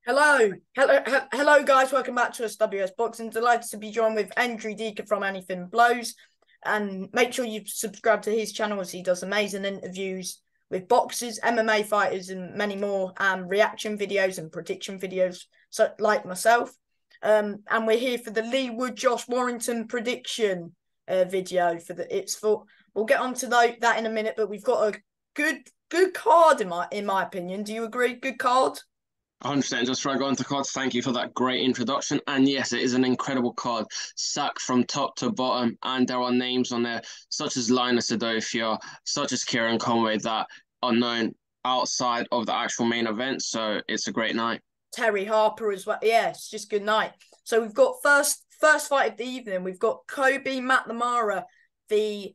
Hello, guys. Welcome back to SWS Boxing. Delighted to be joined with Andrew Deacon from Anything Blows, and make sure you subscribe to his channel as he does amazing interviews with boxers, MMA fighters, and many more, and reaction videos and prediction videos, so like myself. And we're here for the Leigh Wood Josh Warrington prediction video We'll get on to that in a minute, but we've got a good card in my opinion. Do you agree? Good card. 100%. Just before I go into cards, thank you for that great introduction. And yes, it is an incredible card, sack from top to bottom. And there are names on there such as Linus Adofia, such as Kieran Conway, that are known outside of the actual main event. So it's a great night. Terry Harper as well. Yeah, it's just good night. So we've got first fight of the evening. We've got Kobe McNamara, the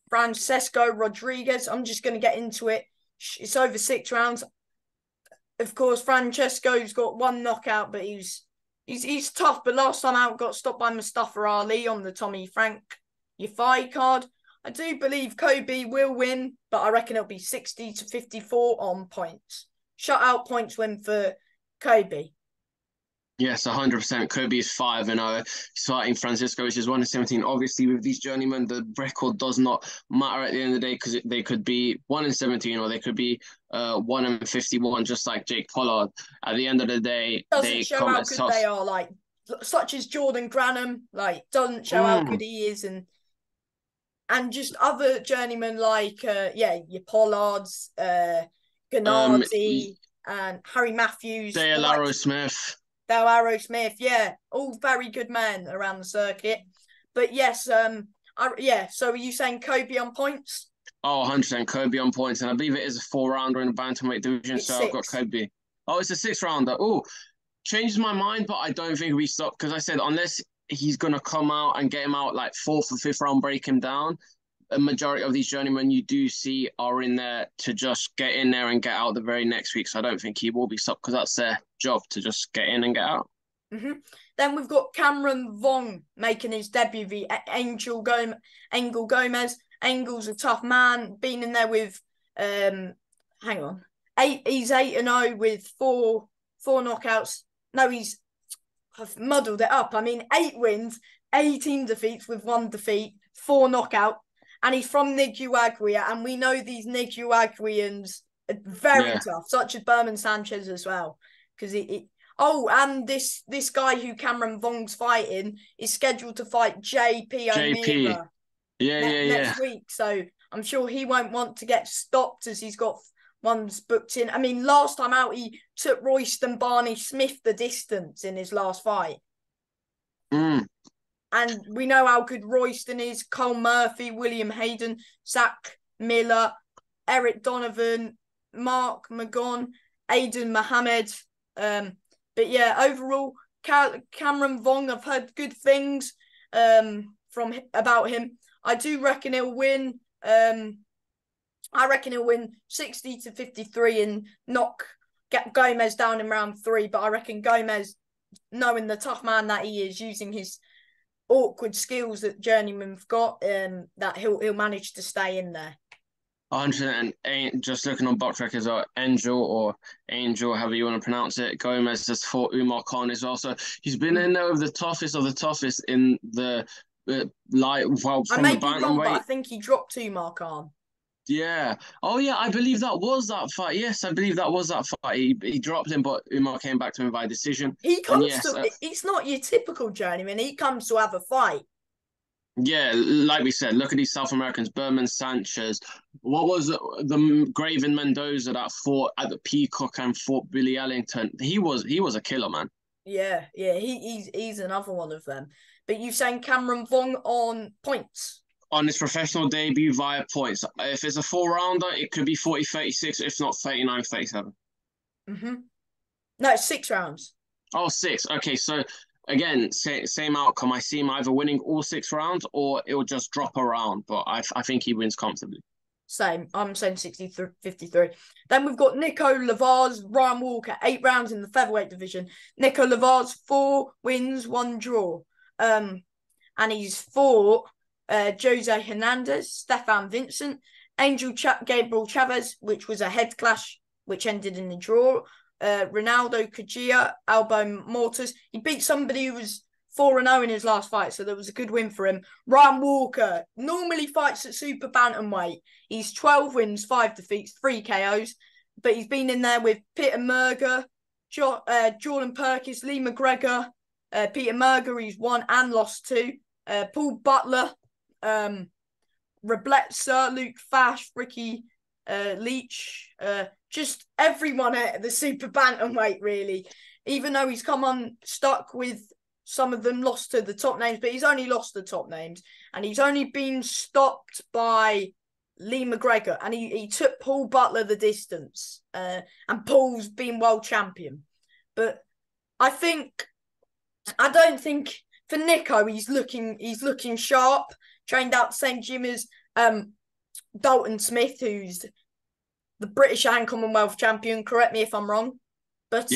Francesco Rodriguez. I'm just going to get into it. It's over 6 rounds. Of course, Francesco's got one knockout, but he's tough. But last time out, got stopped by Mustafa Ali on the Tommy Frank Yafai card. I do believe Kobe will win, but I reckon it'll be 60-54 on points. Shutout points win for Kobe. Yes, 100%. Kobe is 5-0. He's fighting Francisco, which is 1-17. Obviously, with these journeymen, the record does not matter at the end of the day because they could be 1-17 or they could be 1-51, just like Jake Pollard. At the end of the day, doesn't they show come how as good such. they are, like such as Jordan Granham, like doesn't show how good he is, and just other journeymen like your Pollards, Um, Gennady, and Harry Matthews, Dale Arrowsmith. Dale Arrowsmith, yeah, all very good men around the circuit. But yes, so are you saying Kobe on points? Oh, 100% Kobe on points. And I believe it is a 4-rounder in the bantamweight division. It's So I've got 6. Kobe. Oh, it's a 6-rounder. Oh, changes my mind, but I don't think we stop because I said unless he's gonna come out and get him out like 4th or 5th round, break him down. A majority of these journeymen you do see are in there to just get in there and get out the very next week. So I don't think he will be stopped because that's their job to just get in and get out. Mm-hmm. Then we've got Cameron Vong making his debut, the Angel Gomez. Angel's a tough man, been in there with hang on. He's 8-0 with four knockouts. No, I've muddled it up. I mean 8 wins, 18 defeats with 1 defeat, 4 knockout. And he's from Nicaragua, and we know these Nicaraguans are very Yeah. tough, such as Berman Sanchez as well. Because and this guy who Cameron Vong's fighting is scheduled to fight JP JP. O'Meara Yeah. next week. So I'm sure he won't want to get stopped as he's got ones booked in. I mean, last time out, he took Royston Barney Smith the distance in his last fight. Mm. And we know how good Royston is. Cole Murphy, William Hayden, Zach Miller, Eric Donovan, Mark McGon, Aidan Mohammed. But yeah, overall, Cameron Vong, I've heard good things about him. I do reckon he'll win. I reckon he'll win 60-53 and get Gomez down in round 3. But I reckon Gomez, knowing the tough man that he is, using his awkward skills that journeyman've got, that he'll manage to stay in there. 100%. And just looking on box records, Angel, however you want to pronounce it, Gomez has fought Umar Khan as well. So he's been in there with the toughest of the toughest in the from I may the be wrong, but I bantamweight. think he dropped Umar Khan. Yeah. Oh, yeah. I believe that was that fight. Yes, I believe that was that fight. He dropped him, but Umar came back to him by decision. He And comes yes, to. It's not your typical journeyman. He comes to have a fight. yeah, like we said, look at these South Americans, Berman Sanchez. What was the Graven Mendoza that fought at the Peacock and fought Billy Ellington? He was a killer, man. Yeah. He's another one of them. But you saying Cameron Vong on points? On his professional debut via points. If it's a 4-rounder, it could be 40-36, if not 39-37. Mm-hmm. No, it's 6 rounds. Oh, 6. Okay, so again, same outcome. I see him either winning all 6 rounds or it will just drop around. But I think he wins comfortably. Same. I'm saying 60-53. Then we've got Nico Lavaz, Ryan Walker, 8 rounds in the featherweight division. Nico Lavaz, 4 wins, 1 draw. And he's fought Jose Hernandez, Stefan Vincent, Gabriel Chavez, which was a head clash, which ended in a draw. Ronaldo Kajia, Albo Mortis. He beat somebody who was 4-0 in his last fight, so that was a good win for him. Ryan Walker normally fights at super bantamweight. He's 12 wins, 5 defeats, 3 KOs, but he's been in there with Peter Merger, Jordan Perkins, Lee McGregor, Peter Merger, he's won and lost to, Paul Butler, Rebletzer, Luke Fash, Ricky Leach, just everyone at the super bantamweight, really. Even though he's come unstuck with some of them, lost to the top names, but he's only lost the top names, and he's only been stopped by Lee McGregor, and he took Paul Butler the distance, and Paul's been world champion. But I don't think for Nico he's looking sharp. Trained out the same gym as Dalton Smith, who's the British and Commonwealth champion. Correct me if I'm wrong, but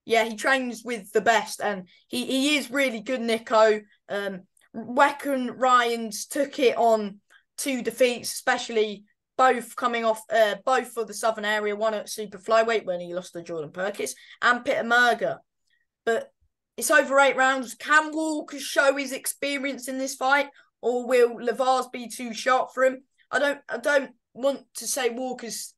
yeah, he trains with the best, and he is really good. Nico, Weck and Ryan's took it on 2 defeats, especially both coming off both for the Southern area, one at super flyweight when he lost to Jordan Perkins, and Peter Merger. But it's over 8 rounds. Can Walker show his experience in this fight, or will Lavars be too sharp for him? I don't want to say Walker's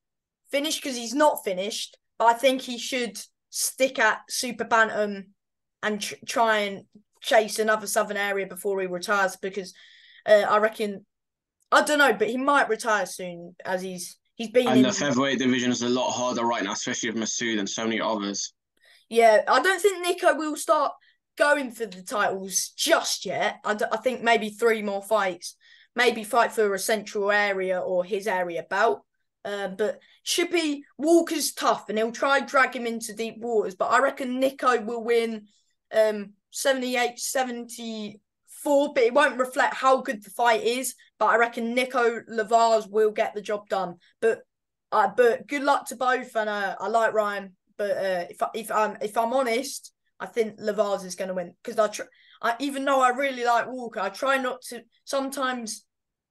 finished because he's not finished, but I think he should stick at super bantam and try and chase another Southern area before he retires, because I reckon, I don't know, but he might retire soon, as he's been and in the featherweight division is a lot harder right now, especially with Masood and so many others. Yeah, I don't think Nico will start going for the titles just yet. I think maybe 3 more fights, maybe fight for a central area or his area belt. But should be, Walker's tough and he'll try drag him into deep waters. But I reckon Nico will win 78-74, but it won't reflect how good the fight is. But I reckon Nico Lavars will get the job done. But good luck to both, and I like Ryan. But if I'm honest, I think Lavars is going to win, because even though I really like Walker, I try not to. Sometimes,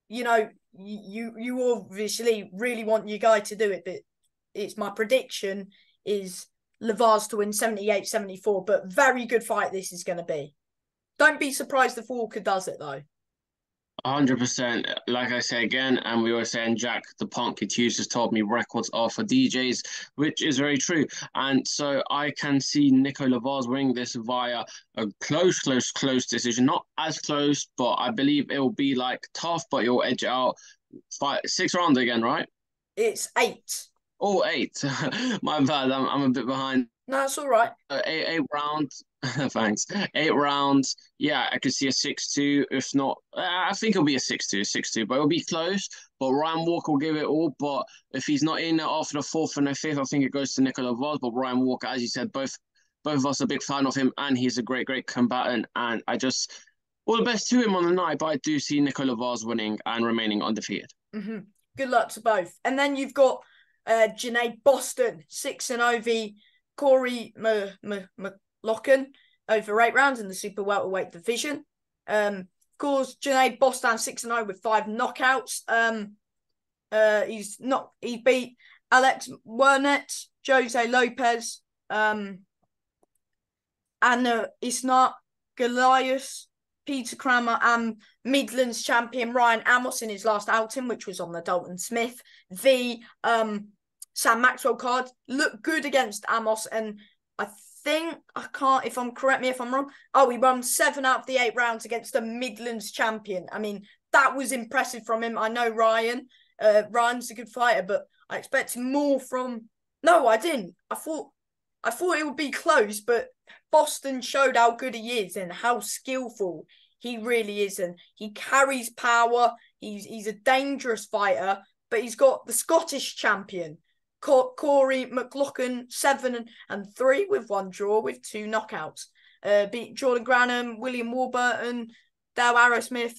you know, you obviously really want your guy to do it, but it's my prediction is Lavars to win 78-74. But very good fight this is going to be. Don't be surprised if Walker does it though. 100%. Like I say again, and we were saying, Jack the Punk Hughes has told me records are for DJs, which is very true. And so I can see Nico Lavars winning this via a close decision. Not as close, but I believe it will be like tough, but he'll edge it out. 6 rounds again, right? It's 8. Oh, 8. My bad. I'm a bit behind. No, that's all right. 8 rounds. Thanks. 8 rounds. Yeah, I could see a 6-2. If not, I think it'll be a 6-2, but it'll be close. But Ryan Walker will give it all. But if he's not in it after the 4th and the 5th, I think it goes to Nicola Vaz. But Ryan Walker, as you said, both of us are a big fan of him, and he's a great combatant. And I just all the best to him on the night. But I do see Nicola Vaz winning and remaining undefeated. Mm-hmm. Good luck to both. And then you've got Janae Boston, 6-0 v Corey McLaughlin over 8 rounds in the super welterweight division. Of course, Janae Boston 6-0 with 5 knockouts. He beat Alex Wernet, Jose Lopez, and Isnat Goliath, Peter Kramer, and Midlands champion Ryan Amos in his last outing, which was on the Dalton Smith v Sam Maxwell card. Looked good against Amos, and I think, correct me if I'm wrong, he won 7 out of the 8 rounds against a Midlands champion. I mean, that was impressive from him. I know Ryan's a good fighter, but I expected more from... No, I didn't. I thought it would be close, but Boston showed how good he is and how skillful he really is, and he carries power. He's a dangerous fighter, but he's got the Scottish champion, Corey McLaughlin, 7-3 with 1 draw with 2 knockouts. Beat Jordan Granham, William Warburton, Dale Arrowsmith.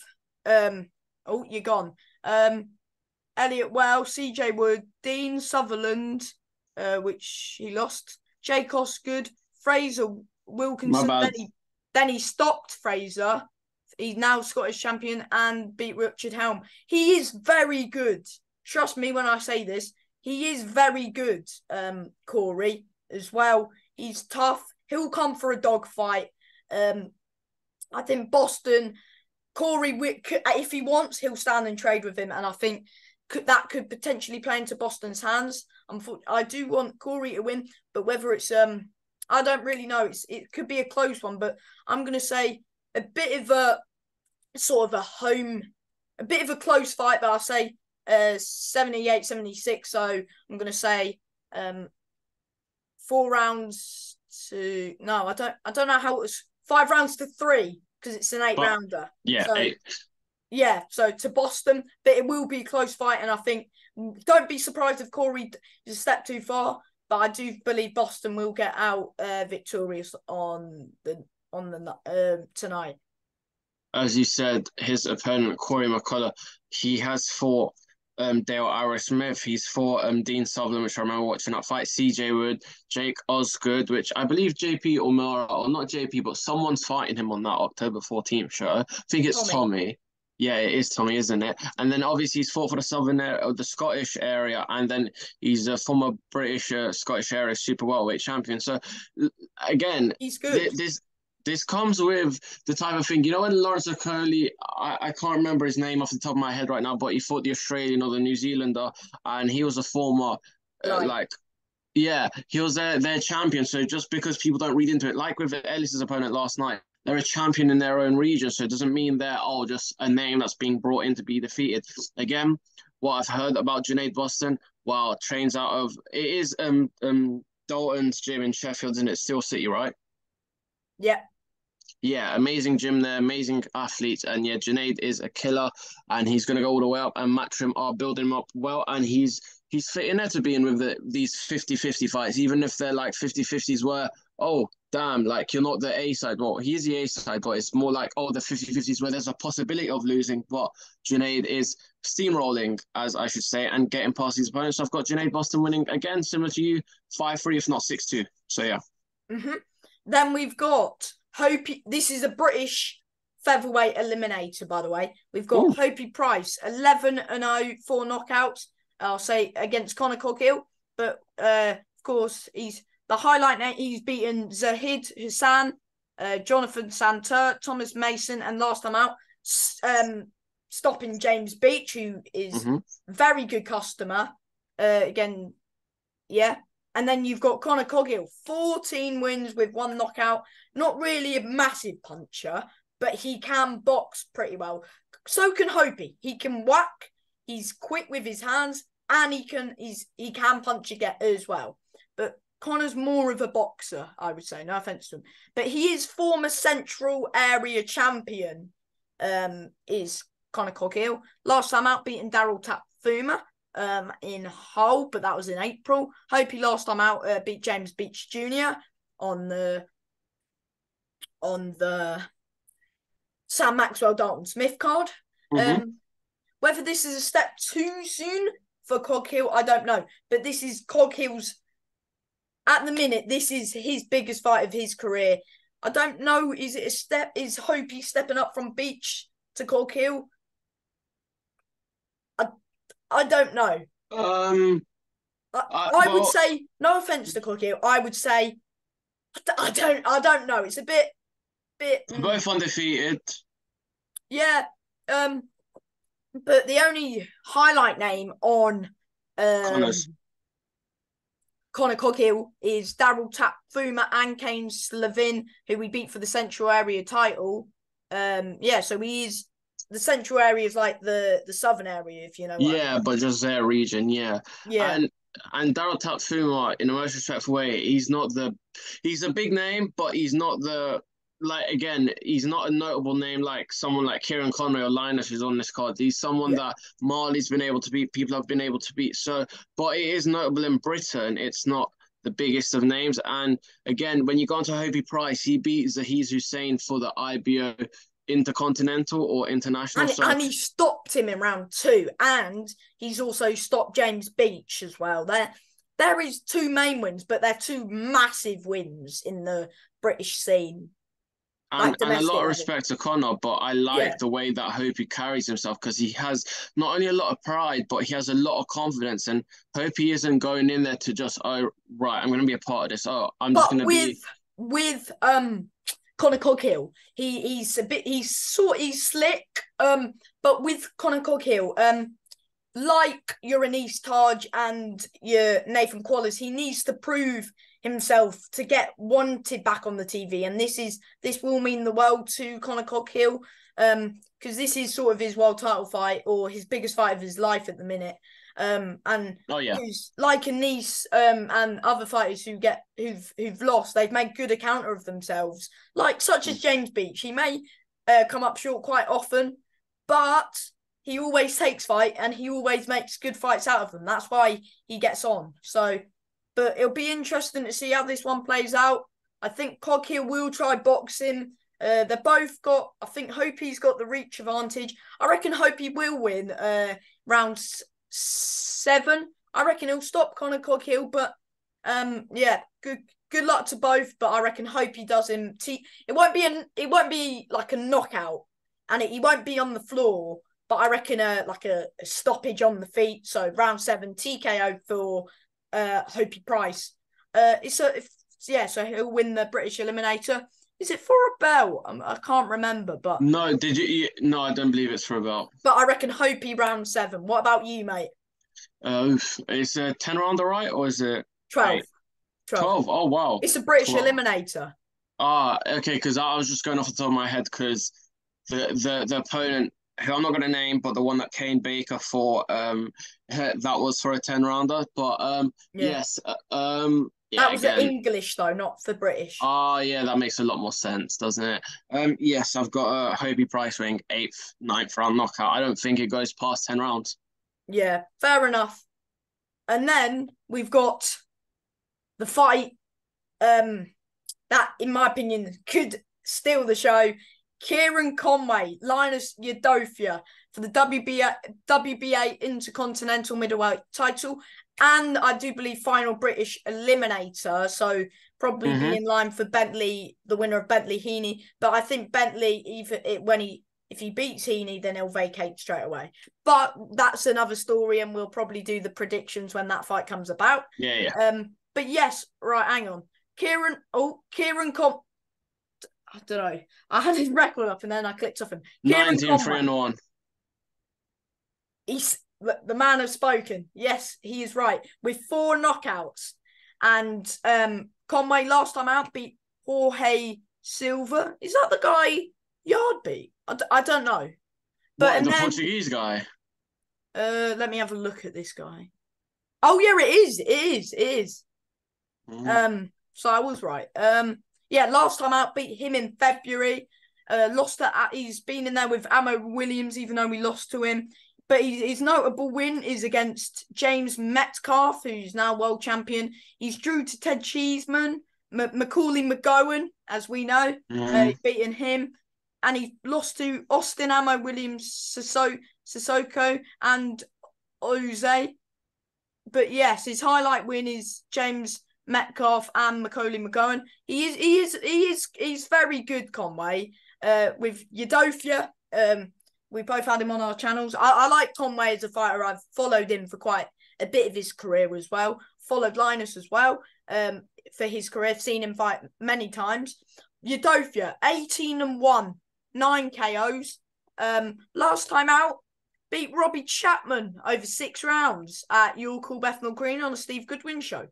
You're gone. Elliot Wells, CJ Wood, Dean Sutherland, which he lost. Jake Osgood, Fraser Wilkinson. Then he stopped Fraser. He's now Scottish champion, and beat Richard Helm. He is very good. Trust me when I say this. He is very good, Corey. as well. He's tough. He'll come for a dogfight. I think Boston, Corey, if he wants, he'll stand and trade with him. And I think that could potentially play into Boston's hands. I do want Corey to win, but whether it's I don't really know. It could be a close one, but I'm going to say a bit of a sort of a bit of a close fight, but I'll say 78-76. So I'm going to say 4 rounds to no, I don't know how it was 5 rounds to 3 because it's an 8-rounder. Yeah, so, 8. Yeah, so to Boston, but it will be a close fight, and I think don't be surprised if Corey is a step too far. But I do believe Boston will get out victorious on the tonight. As you said, his opponent Corey McCullough, he has fought Dale Ira Smith. He's fought Dean Sutherland, which I remember watching that fight. CJ Wood, Jake Osgood, which I believe JP O'Mara, or not JP, but someone's fighting him on that October 14th show. I think it's Tommy. Yeah, it is Tommy, isn't it? And then obviously he's fought for the southern area, the Scottish area, and then he's a former British Scottish area super welterweight champion. So again, he's good. This comes with the type of thing, when Lawrence Okolie, I can't remember his name off the top of my head right now, but he fought the Australian or the New Zealander, and he was a former he was their champion. So just because people don't read into it, like with Ellis's opponent last night, they're a champion in their own region. So it doesn't mean they're just a name that's being brought in to be defeated. Again, what I've heard about Junaid Boston, trains out of, it is Dalton's gym in Sheffield, and it's Steel City, right? Yeah. Yeah, amazing gym there, amazing athletes. And yeah, Junaid is a killer, and he's going to go all the way up, and Matchroom are building him up well, and he's fitting there to be in with these 50-50 fights, even if they're like 50-50s where, oh, damn, like you're not the A side. Well, he is the A side, but it's more like, the 50-50s where there's a possibility of losing, but Junaid is steamrolling, as I should say, and getting past his opponents. So I've got Junaid Boston winning, again, similar to you, 5-3, if not 6-2. So yeah. Mm-hmm. Then we've got Hopi. This is a British featherweight eliminator, by the way. We've got Hopi Price, 11-0, 4 knockouts. I'll say against Conor Coghill, but of course he's the highlight name. He's beaten Zahid Hassan, Jonathan Santer, Thomas Mason, and last time out, stopping James Beach, who is very good customer. Again, yeah. And then you've got Conor Coghill, 14 wins with 1 knockout. Not really a massive puncher, but he can box pretty well. So can Hopi. He can whack. He's quick with his hands, and he can punch again as well. But Conor's more of a boxer, I would say. No offense to him, but he is former Central Area champion. Is Conor Coghill. Last time out, beating Daryl Tapfuma. In Hull, but that was in April. Hope he last time out beat James Beach Jr. on the Sam Maxwell Dalton Smith card. Whether this is a step too soon for Coghill, I don't know. But this is Coghill's, at the minute, this is his biggest fight of his career. I don't know, is it a step? Is Hopi stepping up from Beach to Coghill? I don't know. I would say, no offense to Coghill, I would say I don't know. It's a bit. Both undefeated. Yeah. But the only highlight name on Conor Coghill is Daryl Tapfuma and Kane Slavin, who we beat for the Central Area title. So he is. The Central Area is like the Southern Area, if you know. But just their region, yeah. And Daryl Tapfuma, in a most respectful way, he's a big name, but he's not he's not a notable name like someone like Kieran Conway or Linus who's on this card. He's someone that Marley's been able to beat, people have been able to beat. So, but it is notable in Britain. It's not the biggest of names. And again, when you go into Hopi Price, he beat Zahid Hussein for the IBO Intercontinental or International. And he stopped him in round 2, and he's also stopped James Beach as well. There is 2 main wins, but they're 2 massive wins in the British scene. And like a domestic lot of level. respect to Connor, but I like Yeah. the way that Hopi carries himself because he has not only a lot of pride, but he has a lot of confidence. And Hopi isn't going in there to just, oh, right, I'm going to be a part of this. Oh, I'm just But going to be. with Conor Coghill, he's slick. But with Conor Coghill, like your Anis Taj and your Nathan Quallers, he needs to prove himself to get wanted back on the TV, and this will mean the world to Conor Coghill, because this is sort of his world title fight or his biggest fight of his life at the minute. And Oh, yeah. who's like Anis, and other fighters who've lost, they've made good account of themselves, like such as James Beach. He may come up short quite often, but he always takes fight and he always makes good fights out of them. That's why he gets on. So, but it'll be interesting to see how this one plays out. I think Coghill will try boxing. They're both got, I think Hopi's got the reach advantage. I reckon Hopi will win round 7. I reckon he'll stop Conor Coghill, but yeah, good luck to both. But I reckon Hopi does him. It won't be like a knockout, and he won't be on the floor. But I reckon like a stoppage on the feet. So round 7 TKO for Hopi Price. So he'll win the British Eliminator. Is it for a belt? I can't remember, but No, did you? No, I don't believe it's for a belt. but I reckon Hopi round 7. What about you, mate? Is it 10 rounder, right? Or is it 12. 8? 12. 12. Oh, wow. It's a British 12. Eliminator. Ah, okay, because I was just going off the top of my head because the opponent, who I'm not going to name, but the one that Kane Baker fought, that was for a 10 rounder. But Yeah. yes, That yeah, was the again. English though, not the British. Oh, yeah, that makes a lot more sense, doesn't it? Yes, I've got a Hobie Price ring 8th, 9th round knockout. I don't think it goes past 10 rounds. Yeah, fair enough. And then we've got the fight that, in my opinion, could steal the show. Kieran Conway, Linus Yadofia for the WBA Intercontinental Middleweight title, and I do believe final British Eliminator. So probably be in line for Bentley, the winner of Bentley Heaney. But I think Bentley, if he beats Heaney, then he'll vacate straight away. But that's another story, and we'll probably do the predictions when that fight comes about. Yeah. But yes, right, hang on. Kieran I don't know. I had his record up and then I clicked off him. Kieran 19, Conway. 3-1. He's the man has spoken. Yes, he is right. With 4 knockouts. And Conway last time out beat Jorge Silva. Is that the guy Yard beat? I don't know. But The Portuguese guy? let me have a look at this guy. Oh yeah, it is. So I was right. Yeah, last time out beat him in February. He's been in there with Amo Williams, even though we lost to him. But his notable win is against James Metcalf, who's now world champion. He's drew to Ted Cheeseman, Macaulay McGowan, as we know, beating him. And he lost to Austin Amo Williams, Sissoko, and Oze. But yes, his highlight win is James Metcalf and Macaulay McGowan. He's very good, Conway. With Yadofia, we both had him on our channels. I like Conway as a fighter. I've followed him for quite a bit of his career as well. Followed Linus as well for his career. I've seen him fight many times. Yadofia, 18-1, 9 KOs. Last time out, beat Robbie Chapman over 6 rounds at Your Call Bethnal Green on a Steve Goodwin show.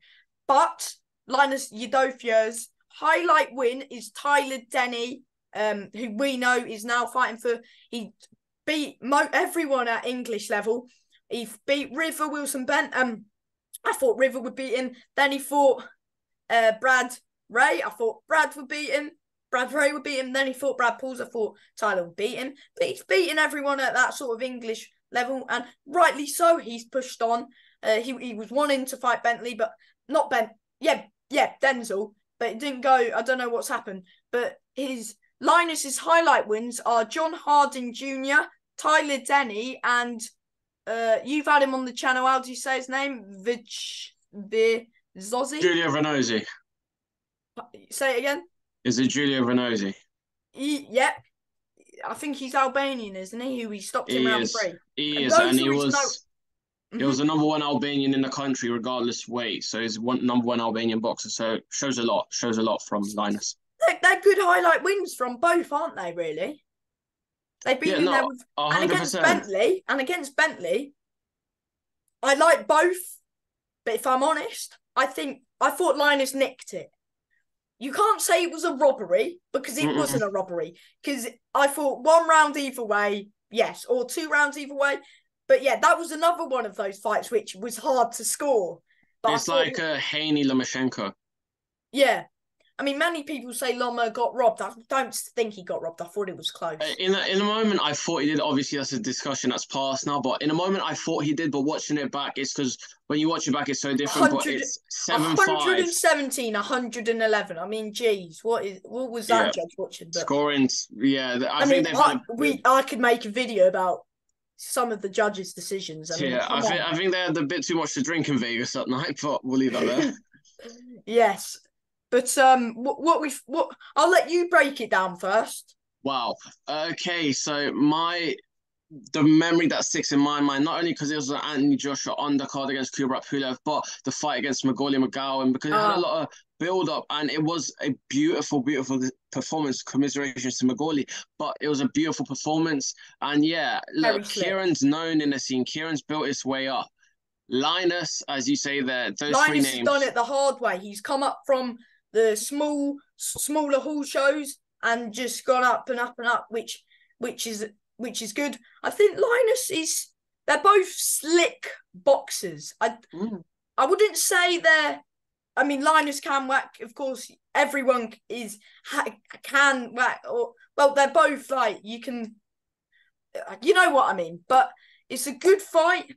But Linus Yadofia's highlight win is Tyler Denny, who we know is now fighting for. He beat everyone at English level. He beat River Wilson Bent. I thought River would beat him. Then he fought Brad Ray. I thought Brad would beat him. Brad Ray would beat him. Then he fought Brad Pauls. I thought Tyler would beat him. But he's beating everyone at that sort of English level, and rightly so. He's pushed on. He was wanting to fight Bentley, but not Ben. Yeah, Denzel. But it didn't go. I don't know what's happened. But Linus's highlight wins are John Harding Jr., Tyler Denny, and you've had him on the channel. How do you say his name? Vizozzi? Giulio Vannozzi. Say it again. Is it Giulio Vannozzi? Yep, I think he's Albanian, isn't he? Who he stopped in He round is. three. He And is. And those he are his no. was. He was Mhm. the number one Albanian in the country, regardless weight. So he's number one Albanian boxer. So shows a lot. Shows a lot from Linus. They're good highlight wins from both, aren't they? Really, they've Yeah, been in there no, with and against 100%. Bentley, I like both. But if I'm honest, I thought Linus nicked it. You can't say it was a robbery because it Mm-mm. wasn't a robbery. Because I thought 1 round either way, yes, or 2 rounds either way. But yeah, that was another one of those fights which was hard to score. But I It's thought, like a Haney Lomachenko. yeah. I mean, many people say Loma got robbed. I don't think he got robbed. I thought it was close. In a moment, I thought he did. Obviously, that's a discussion that's past now. But in a moment, I thought he did. But watching it back, it's because when you watch it back, it's so different. But 100, it's 7-5. 117, 111. I mean, geez, what was that Yeah, judge watching? But scoring. Yeah, I I think mean, they've had a. I could make a video about some of the judges' decisions. I mean, Yeah, come on. I think they had a bit too much to drink in Vegas that night. But we'll leave that there. Yes, but what I'll let you break it down first. Wow. Okay, so the memory that sticks in my mind, not only because it was an Anthony Joshua undercard against Kubrat Pulev, but the fight against Magolia McGowan, because it had a Ah, lot of build up and it was a beautiful, beautiful performance. Commiserations to Magolia, but it was a beautiful performance. And yeah, very look, slick. Kieran's known in the scene. Kieran's built his way up. Linus, as you say there, those three Linus has done names. it the hard way. He's come up from the smaller hall shows and just gone up and up and up, which is which is good. I think Linus is. They're both slick boxers. Mm, I wouldn't say they're. I mean, Linus can whack. Of course, everyone can whack. Or well, they're both like you can. You know what I mean. But it's a good fight.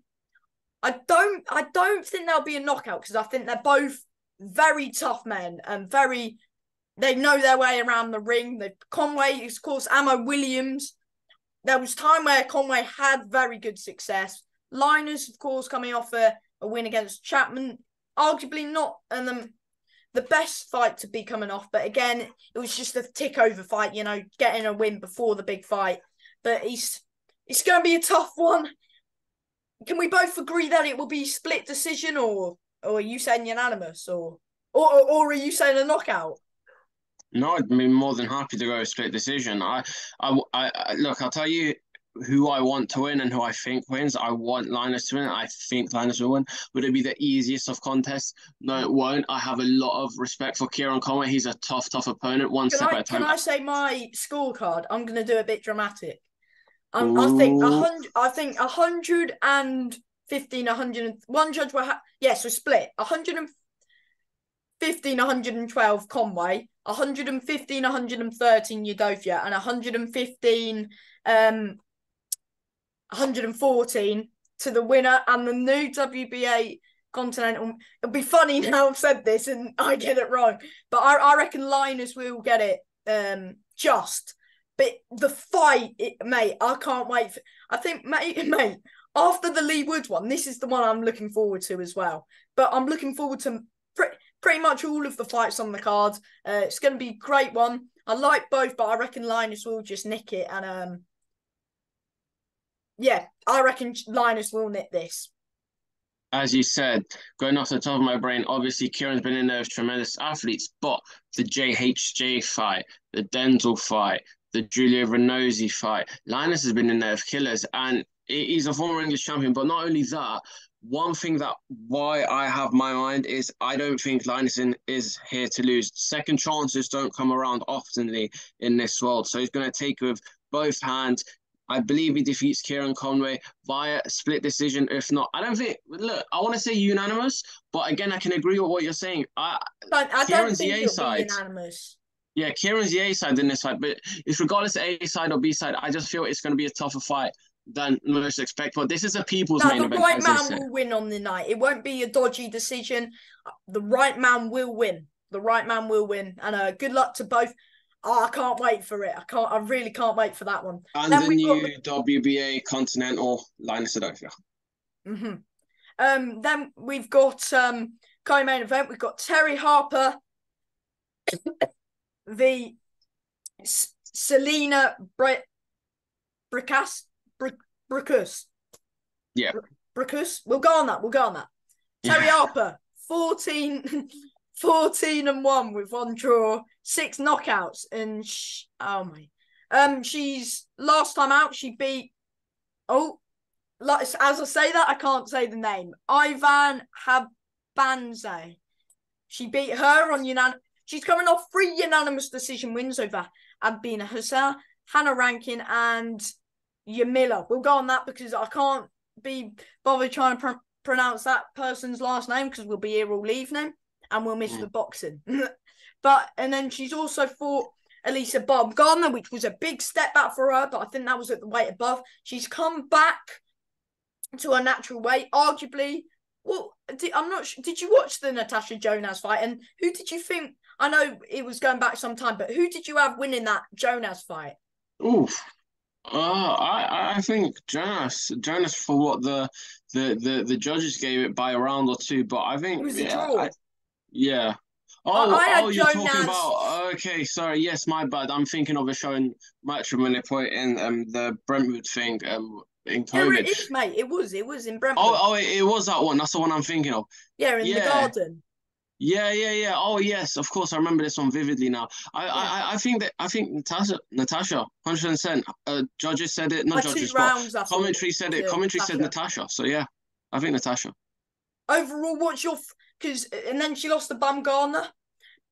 I don't think there'll be a knockout because I think they're both very tough men and they know their way around the ring. Conway, of course, Ammo Williams. There was time where Conway had very good success. Linus, of course, coming off a win against Chapman, arguably not the best fight to be coming off, but again, it was just a tick over fight, getting a win before the big fight. But it's going to be a tough one. Can we both agree that it will be split decision, or are you saying unanimous, or are you saying a knockout? no, I'd be more than happy to go a split decision. Look, I'll tell you who I want to win and who I think wins. I want Linus to win. I think Linus will win. Would it be the easiest of contests? No, it won't. I have a lot of respect for Kieran Conway. He's a tough, tough opponent, one Can step I at a can time. I say my scorecard? I'm going to do a bit dramatic. I think a Ooh, hundred. I think 115, 100. One judge will yes, we're split. 115, 112 Conway, 115, 113 Udofia, and 115, 114 to the winner and the new WBA Continental. It'll be funny now I've said this and I get it wrong, but I reckon Linus will get it just. But the fight, mate, I can't wait. I think, mate, after the Leigh Wood one, this is the one I'm looking forward to as well. But I'm looking forward to pretty much all of the fights on the card. It's going to be a great one. I like both, but I reckon Linus will just nick it. And yeah, I reckon Linus will nick this. as you said, going off the top of my brain, obviously Kieran's been in there with tremendous athletes, but the JHJ fight, the Denzel fight, the Julia Renozzi fight, Linus has been in there with killers, and he's a former English champion. But not only that, one thing that why I have my mind is I don't think Linus is here to lose. Second chances don't come around oftenly in this world, so he's going to take with both hands. I believe he defeats Kieran Conway via split decision. If not, I don't think. Look, I want to say unanimous, but again, I can agree with what you're saying. I don't Kieran's the think A it'll be side. unanimous. Yeah, Kieran's the A side in this fight, but it's regardless of A side or B side, I just feel it's going to be a tougher fight than most expect. But this is a people's No, main the event, right as they man say. will win on the night. It won't be a dodgy decision. The right man will win. The right man will win. And good luck to both. Oh, I can't wait for it. I really can't wait for that one. And Then the we've got new WBA Continental Linus Adofia. mm-hmm. Then we've got co-main event. We've got Terry Harper, the Selena Bricas Bricus. Yeah. Bricus. We'll go on that. Terry Harper, 14 and 1 with 1 draw, 6 knockouts, and she's last time out she beat as I say that I can't say the name. Ivan Habanze. She beat her on She's coming off 3 unanimous decision wins over Adbina Hussar, Hannah Rankin, and Yamila. We'll go on that because I can't be bothered trying to pronounce that person's last name because we'll be here all evening and we'll miss the boxing. And then she's also fought Elisa Baumgartner, which was a big step back for her, but I think that was at the weight above. She's come back to her natural weight, arguably. Well, I'm not sure. Did you watch the Natasha Jonas fight? And who did you think? I know it was going back some time, but who did you have winning that Jonas fight? Oof. I think Jonas for what the judges gave it by a round or 2, but I think it was a draw. Yeah. You're Jonas... talking about. Okay, sorry. Yes, my bad. I'm thinking of a show in Match when they put in the Brentwood thing in COVID. Yeah, it is, mate. It was in Brentwood. It was that one. That's the one I'm thinking of. Yeah, in the garden. Yeah. Oh yes, of course. I remember this one vividly now. I think Natasha, 100%. Judges said it, not judges, but commentary said it. Commentary said Natasha. So yeah, I think Natasha. Overall, what's your and then she lost to Baumgartner,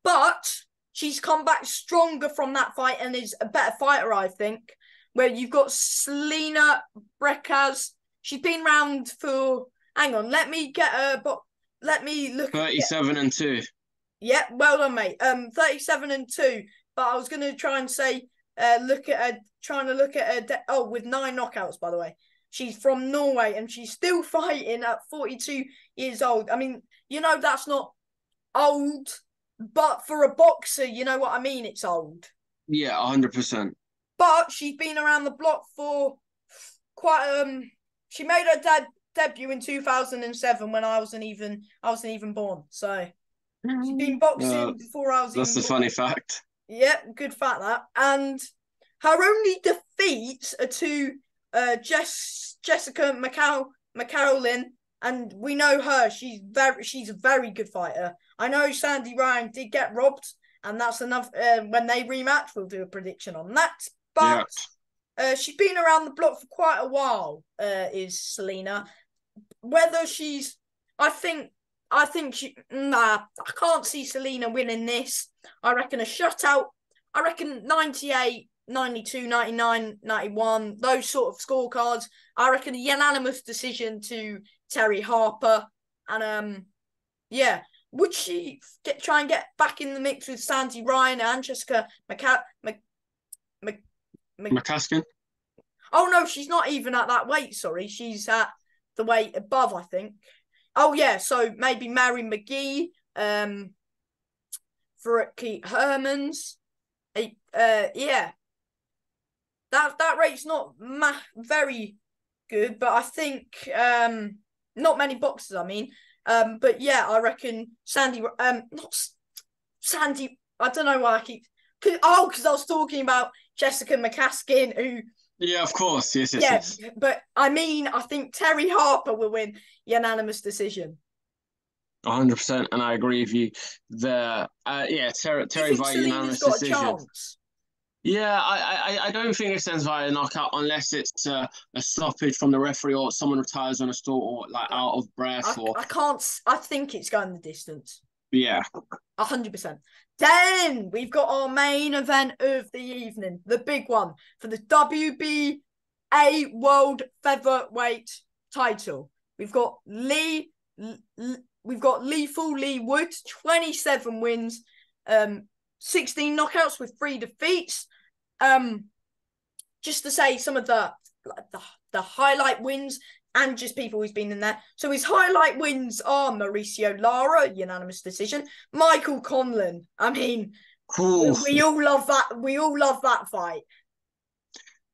but she's come back stronger from that fight and is a better fighter, I think. Where you've got Selena Brecas. She's been round for. Hang on, let me get her. But let me look. 37 and 2. Yeah, well done, mate. 37 and 2. But I was going to try and say, look at her. With 9 knockouts, by the way. She's from Norway and she's still fighting at 42 years old. I mean, that's not old, but for a boxer, you know what I mean? It's old. Yeah, 100%. But she's been around the block for quite. She made her debut in 2007 when I wasn't even born. So she's been boxing before I was. That's a funny fact. Yeah, good fact that. And her only defeats are to Jessica McCarolyn, and we know her. She's a very good fighter. I know Sandy Ryan did get robbed, and that's enough. When they rematch, we'll do a prediction on that. But she's been around the block for quite a while. Is Selena? Whether she's, I think she. Nah, I can't see Selena winning this. I reckon a shutout. I reckon 98, 92, 99, 91. Those sort of scorecards. I reckon a unanimous decision to Terry Harper. And yeah. Would she try and get back in the mix with Sandy Ryan and Jessica McCaskill? Oh no, she's not even at that weight. Sorry, she's at the weight above, I think. Oh yeah, so maybe Mary McGee, Keith Hermans. Yeah, that rate's not very good, but I think not many boxers. I mean, but yeah, I reckon Sandy. Not Sandy. I don't know why I keep. Because I was talking about Jessica McCaskill, who. Yeah, of course. Yes. But I mean, I think Terry Harper will win unanimous decision. 100%, and I agree with you there. Terry via unanimous decision. Yeah, I don't think it stands via knockout unless it's a stoppage from the referee or someone retires on a stall or out of breath. I think it's going the distance. Yeah. 100%. Then we've got our main event of the evening, the big one for the WBA World Featherweight title. We've got Leigh Wood, 27 wins, 16 knockouts with 3 defeats. Just to say some of the highlight wins and just people who's been in there. So his highlight wins are Mauricio Lara, unanimous decision. Michael Conlan. I mean, cool. We all love that. We all love that fight.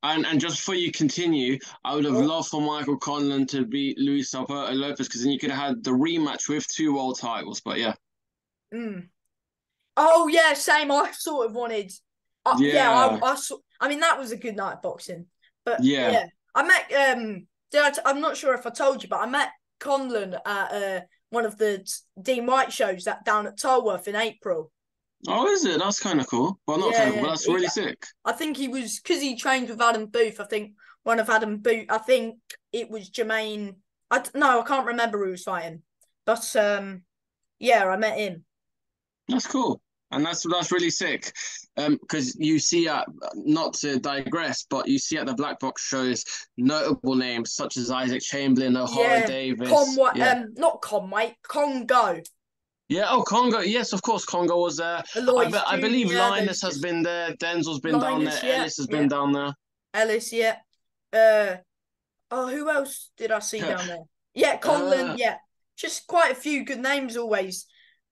And just before you continue, I would have loved for Michael Conlan to beat Luis Alberto Lopez because then you could have had the rematch with 2 world titles. But yeah. Oh yeah, same. I sort of wanted. Yeah. I mean, that was a good night of boxing. But Yeah. yeah, I met. I'm not sure if I told you, but I met Conlon at one of the Dean White shows that down at Tolworth in April. Oh, is it? That's kind of cool. Well, not Yeah, kind of cool. yeah. That's really sick. I think he was because he trained with Adam Booth. I think one of Adam Booth. I think it was Jermaine. No, I can't remember who was fighting, but yeah, I met him. That's cool. And that's really sick. Because you see not to digress, but you see at the black box shows notable names such as Isaac Chamberlain, O'Hara Yeah, Davis. Conway. Yeah. Not Conway. Congo. Yeah, oh Congo. Yes, of course, Congo was there. Alois I believe Junior. Those Linus has just been there, Denzel's been down there, Linus. Yeah, Ellis has been yeah. down there. Ellis. Yeah. Uh. Oh, who else did I see down there? Yeah, Conlon. uh, Yeah, just quite a few good names always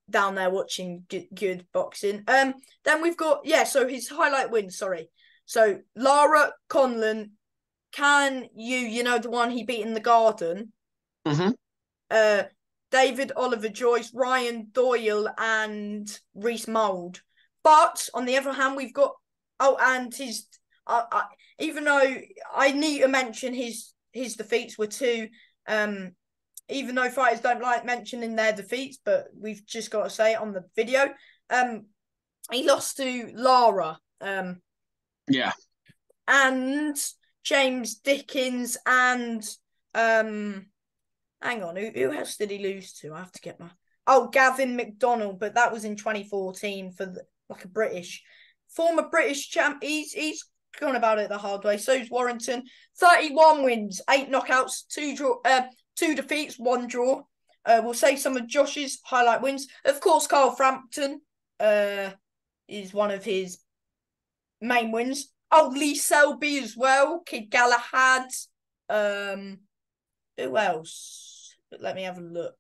down there watching good boxing. Then we've got so his highlight wins. Sorry, so Lara Conlon, you know the one he beat in the Garden. mm-hmm. David Oliver Joyce, Ryan Doyle, and Reese Mould. But on the other hand, we've got and his. Even though I need to mention his defeats were two. Even though fighters don't like mentioning their defeats, but we've just got to say it on the video. He lost to Lara. Yeah. And James Dickens and hang on, who else did he lose to? I have to get my Gavin McDonald, but that was in 2014 for like a former British champ. He's gone about it the hard way. So's Warrington. 31 wins, 8 knockouts, 2 defeats, 1 draw. We'll say some of Josh's highlight wins. Of course, Carl Frampton is one of his main wins. Lee Selby as well. Kid Galahad. Who else? Let me have a look.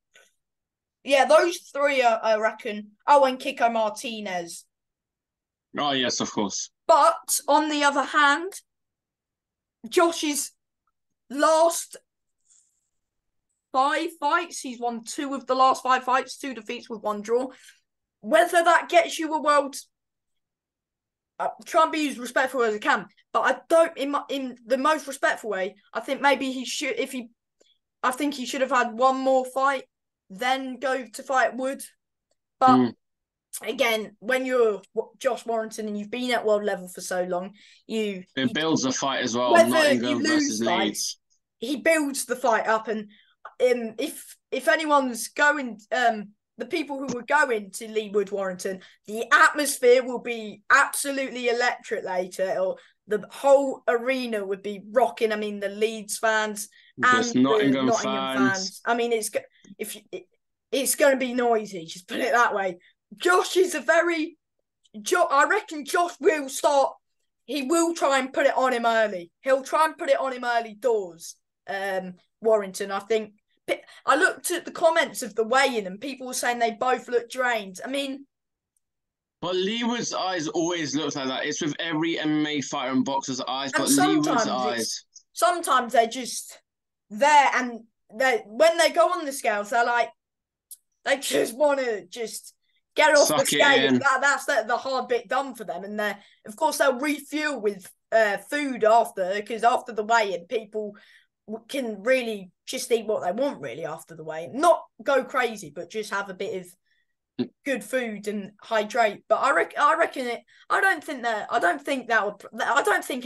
Yeah, those 3 are, I reckon. And Kiko Martinez. Oh, yes, of course. But on the other hand, Josh's last 5 fights, he's won 2 of the last 5 fights, 2 defeats with 1 draw. Whether that gets you a world, try and be as respectful as I can, but I don't in the most respectful way. I think maybe he should I think he should have had 1 more fight, then go to fight Wood. But again, when you're Josh Warrington and you've been at world level for so long, it builds a fight as well. Whether you lose fights, he builds the fight up, and if anyone's going, the people who were going to Leigh Wood Warrington, the atmosphere will be absolutely electric later, or the whole arena would be rocking. I mean, the Leeds fans and the Nottingham fans. I mean, it's going to be noisy. Just put it that way. Josh is I reckon Josh will start. He will try and put it on him early. He'll try and put it on him early doors. Warrington, I think. I looked at the comments of the weigh-in and people were saying they both look drained. I mean, but Leigh Wood's eyes always look like that. It's with every MMA fighter and boxer's eyes, but Leigh Wood's eyes. Sometimes they're just there, and when they go on the scales, they're like, they just want to just get off the scale. That's the hard bit done for them, and of course they'll refuel with food after, because after the weigh-in, people can really just eat what they want really after the weigh-in. Not go crazy, but just have a bit of good food and hydrate. But I reckon it. I don't think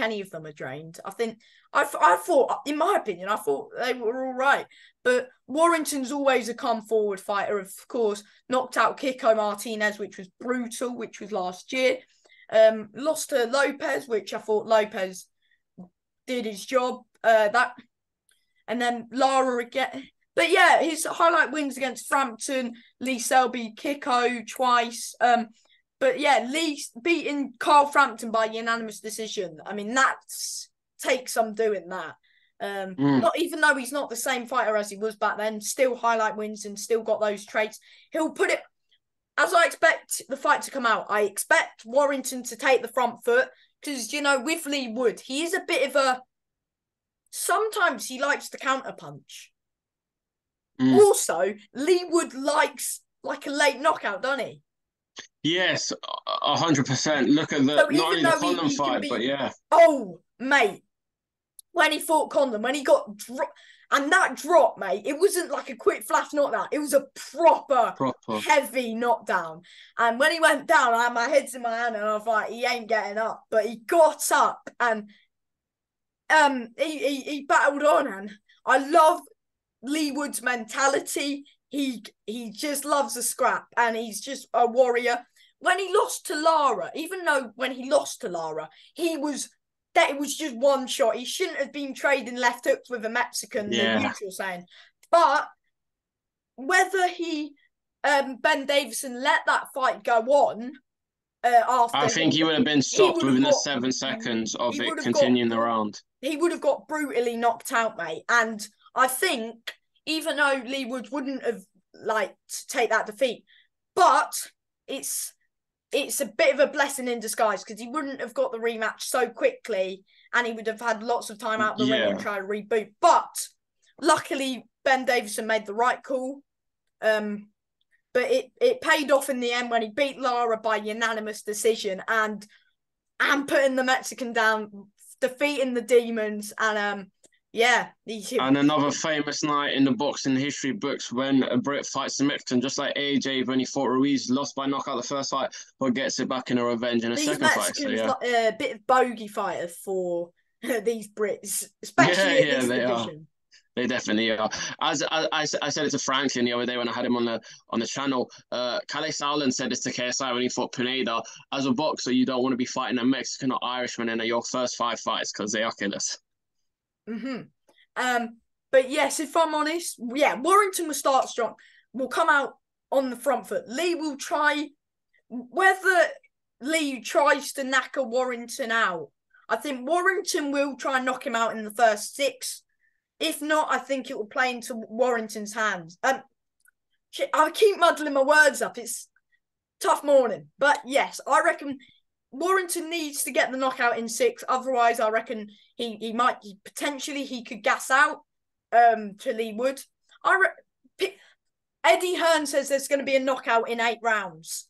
any of them are drained. I thought, in my opinion, I thought they were all right. But Warrington's always a come forward fighter. Of course, knocked out Kiko Martinez, which was brutal, which was last year. Lost to Lopez, which I thought Lopez did his job. And then Lara again. But yeah, his highlight wins against Frampton, Lee Selby, Kiko twice. But yeah, Lee beating Carl Frampton by unanimous decision. I mean, that takes some doing that. Not even though he's not the same fighter as he was back then, still highlight wins and still got those traits. He'll put it, as I expect the fight to come out, I expect Warrington to take the front foot, because, with Leigh Wood, he is a bit of sometimes he likes to counter punch. Also, Leigh Wood likes like a late knockout, doesn't he? Yes, 100%. Look at the So not even only the though Condom he can fight, but be, yeah, oh mate, when he fought Condon, when he got and that drop, mate, it wasn't like a quick flash knockdown. It was a proper proper. heavy knockdown. And when he went down, I had my heads in my hand and I was like, he ain't getting up. But he got up and he battled on, and I love Leigh Wood's mentality. He just loves a scrap and he's just a warrior. When he lost to Lara, even though when he lost to Lara, it was just one shot. He shouldn't have been trading left hooks with a Mexican, the Yeah, usual saying. But whether Ben Davison let that fight go on I after think he would have been he stopped would have within the got 7 seconds of he it would have got continuing the round. he would have got brutally knocked out, mate. And I think even though Leigh Wood wouldn't have liked to take that defeat, but it's it's a bit of a blessing in disguise because he wouldn't have got the rematch so quickly and he would have had lots of time out the ring and Yeah, try to reboot. But luckily, Ben Davison made the right call. But it paid off in the end when he beat Lara by unanimous decision and putting the Mexican down, defeating the demons, and yeah, and another famous night in the boxing history books when a Brit fights a Mexican, just like AJ when he fought Ruiz, lost by knockout the first fight, but gets it back in a revenge in a these second fight. So Mexicans yeah, like a bit of bogey fighters for these Brits, yeah, especially at yeah, this they are. division. They definitely are. As I said it to Franklin the other day when I had him on the channel. Calais Sauerland said this to KSI when he fought Pineda. As a boxer, you don't want to be fighting a Mexican or Irishman in your first 5 fights because they are killers. Mm-hmm. Um, but yes, if I'm honest, yeah, Warrington will start strong. Will come out on the front foot. Leigh will try whether Leigh tries to knock a Warrington out. I think Warrington will try and knock him out in the first 6. If not, I think it will play into Warrington's hands. I keep muddling my words up. It's tough morning, but yes, I reckon Warrington needs to get the knockout in 6. Otherwise, I reckon he might potentially he could gas out to Leigh Wood. Eddie Hearn says there's going to be a knockout in 8 rounds.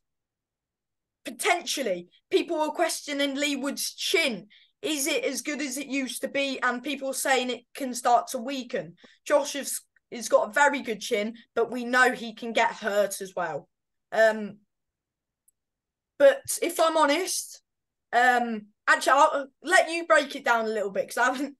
Potentially, people are questioning Leigh Wood's chin. Is it as good as it used to be? And people saying it can start to weaken. Josh has got a very good chin, but we know he can get hurt as well. But if I'm honest, actually, I'll let you break it down a little bit because I haven't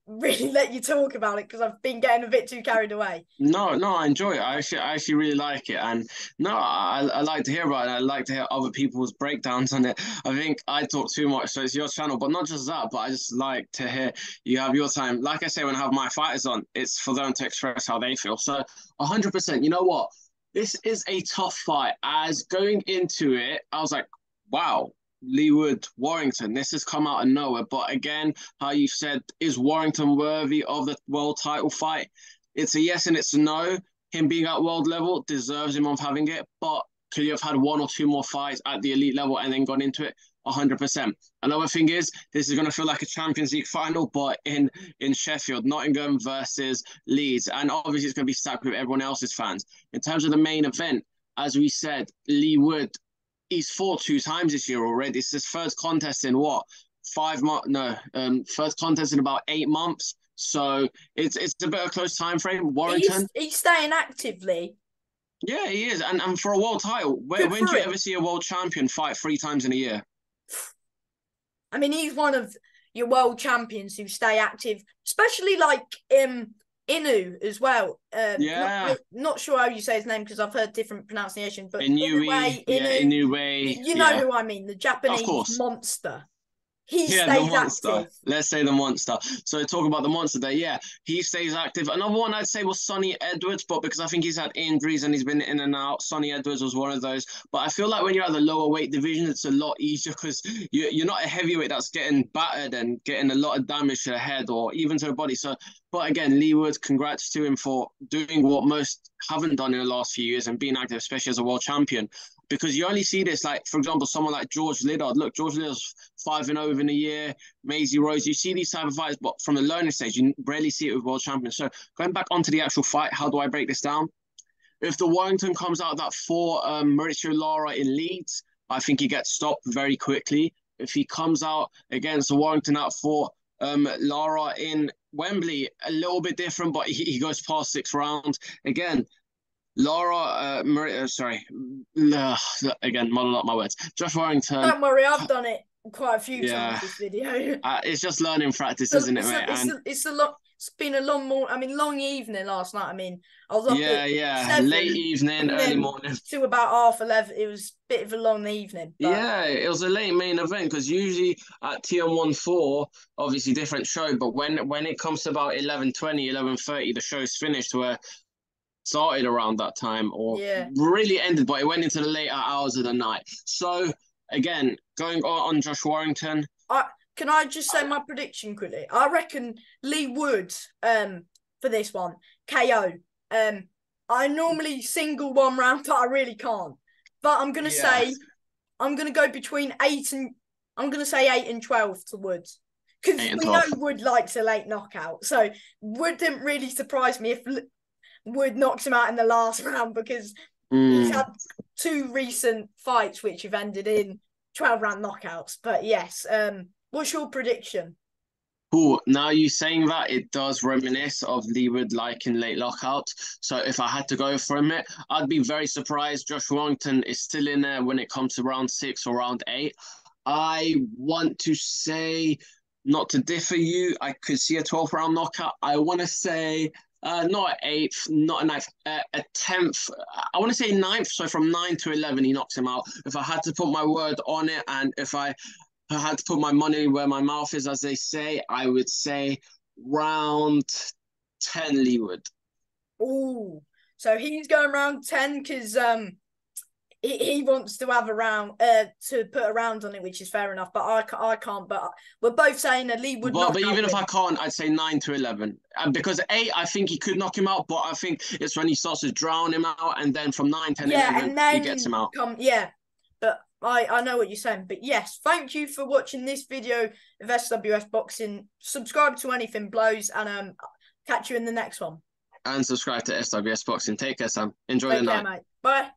really let you talk about it because I've been getting a bit too carried away. No, no, I enjoy it. I actually really like it, and no, I like to hear about it. I like to hear other people's breakdowns on it. I think I talk too much, so it's your channel. But not just that, but I just like to hear you have your time. Like I say, when I have my fighters on, it's for them to express how they feel. So 100%. You know what? This is a tough fight. As going into it, I was like, wow. Leigh Wood, Warrington. This has come out of nowhere. But again, how you said, is Warrington worthy of the world title fight? It's a yes and it's a no. Him being at world level deserves him of having it, but could you have had 1 or 2 more fights at the elite level and then gone into it? 100%. Another thing is, this is going to feel like a Champions League final, but in Sheffield, Nottingham versus Leeds, and obviously it's going to be stacked with everyone else's fans. In terms of the main event, as we said, Leigh Wood, he's fought 2 times this year already. It's his first contest in what 5 months? No, first contest in about 8 months. So it's a bit of a close time frame. Warrington, He's staying actively. yeah, he is, and for a world title, Good when for do you him. ever see a world champion fight 3 times in a year? I mean, he's one of your world champions who stay active, especially like Inu as well. Yeah, Not sure how you say his name because I've heard different pronunciation, but Inoue, Inoue, yeah, Inu, Inoue, you know yeah, who I mean, the of Japanese course. monster. He Yeah, the stays monster. active. Let's say the monster. So talk about the monster there. Yeah, he stays active. Another one I'd say was Sonny Edwards, but because I think he's had injuries and he's been in and out, Sonny Edwards was one of those. But I feel like when you're at the lower weight division, it's a lot easier because you're not a heavyweight that's getting battered and getting a lot of damage to the head or even to the body. So, but again, Leigh Wood, congrats to him for doing what most haven't done in the last few years and being active, especially as a world champion. Because you only see this, like, for example, someone like George Liddard. Look, George Liddard's 5-0 within a year. Maisie Rose, you see these type of fights, but from the learning stage, you rarely see it with world champions. So going back onto the actual fight, how do I break this down? If the Warrington comes out that for Mauricio Lara in Leeds, I think he gets stopped very quickly. If he comes out against the Warrington out for Lara in Wembley, a little bit different, but he goes past 6 rounds. Again, Lara, again, muddle up my words. Josh Warrington. Don't worry, I've done it quite a few Yeah. times this video. It's just learning practice, isn't it, mate? It's been a long evening last night. I mean, I was up at 7, late evening, early morning to about 11:30. It was a bit of a long evening. But... Yeah, it was a late main event because usually at TM14, obviously different show, but when it comes to about 11:20, 11:30, the show's finished where started around that time or really ended, but it went into the later hours of the night. So again, going on Josh Warrington. Can I just say my prediction quickly? I reckon Leigh Wood for this one, KO. I normally single one round, but I really can't. But I'm gonna say I'm gonna go between 8 and 12 to Wood. Because we know Wood likes a late knockout. So Wood didn't really surprise me if Wood knocks him out in the last round because he's had 2 recent fights which have ended in 12-round knockouts. But yes, what's your prediction? Cool. Now you saying that, it does reminisce of Leigh Wood liking late lockouts. So if I had to go from it, I'd be very surprised Josh Warrington is still in there when it comes to round 6 or round 8. I want to say, not to differ you, I could see a 12-round knockout. I want to say not an 8th, not a 9th, a 10th. I want to say 9th. So from 9 to 11, he knocks him out. If I had to put my word on it, and if I had to put my money where my mouth is, as they say, I would say round 10, Leigh Wood. Oh, so he's going round 10 because he wants to have a round to put a round on it, which is fair enough. But I can't. But we're both saying that Leigh Wood. But even if I can't, I'd say 9 to 11. Because 8, I think he could knock him out. But I think it's when he starts to drown him out, and then from 9, 10, 11, and then he gets him out. But I know what you're saying. But yes, thank you for watching this video of SWS Boxing. Subscribe to Anything Blows, and catch you in the next one. And subscribe to SWS Boxing. Take care, Sam. Enjoy the night. Take care, mate. Bye.